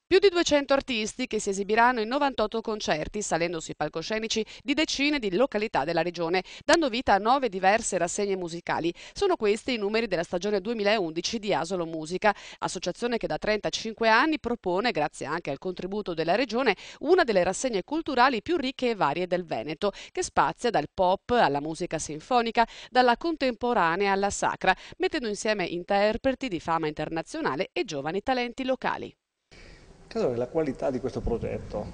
Più di 200 artisti che si esibiranno in 98 concerti, salendo sui palcoscenici di decine di località della regione, dando vita a 9 diverse rassegne musicali. Sono questi i numeri della stagione 2011 di Asolo Musica, associazione che da 35 anni propone, grazie anche al contributo della regione, una delle rassegne culturali più ricche e varie del Veneto, che spazia dal pop alla musica sinfonica, dalla contemporanea alla sacra, mettendo insieme interpreti di fama internazionale e giovani talenti locali. Credo che la qualità di questo progetto,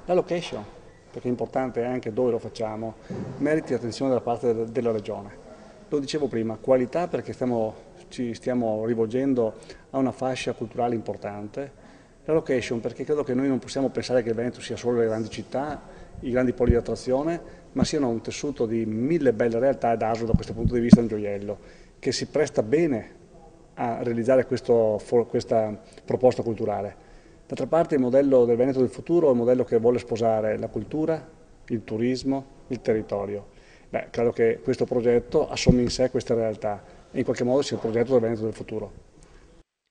la location, perché è importante anche dove lo facciamo, meriti attenzione da parte della Regione. Lo dicevo prima, qualità perché ci stiamo rivolgendo a una fascia culturale importante, la location perché credo che noi non possiamo pensare che il Veneto sia solo le grandi città, i grandi poli di attrazione, ma siano un tessuto di mille belle realtà ed Asolo da questo punto di vista è un gioiello che si presta bene a realizzare questa proposta culturale. D'altra parte il modello del Veneto del futuro è un modello che vuole sposare la cultura, il turismo, il territorio. Beh, credo che questo progetto assommi in sé queste realtà e in qualche modo sia il progetto del Veneto del futuro.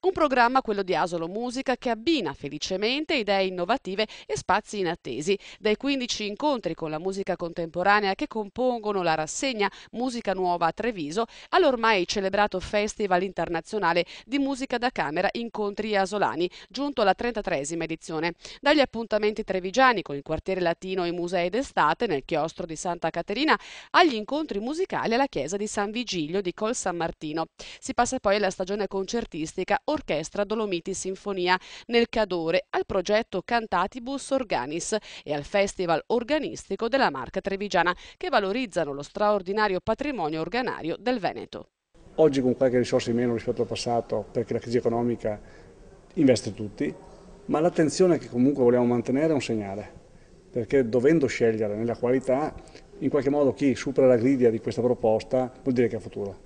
Un programma, quello di Asolo Musica, che abbina felicemente idee innovative e spazi inattesi. Dai 15 incontri con la musica contemporanea che compongono la rassegna Musica Nuova a Treviso, all'ormai celebrato Festival internazionale di musica da camera Incontri Asolani, giunto alla 33esima edizione. Dagli appuntamenti trevigiani con il quartiere latino e i musei d'estate nel chiostro di Santa Caterina agli incontri musicali alla chiesa di San Vigilio di Col San Martino. Si passa poi alla stagione concertistica Orchestra Dolomiti Sinfonia nel Cadore, al progetto Cantatibus Organis e al Festival Organistico della Marca Trevigiana, che valorizzano lo straordinario patrimonio organario del Veneto. Oggi con qualche risorsa in meno rispetto al passato perché la crisi economica investe tutti, ma l'attenzione che comunque vogliamo mantenere è un segnale, perché dovendo scegliere nella qualità, in qualche modo chi supera la griglia di questa proposta vuol dire che ha futuro.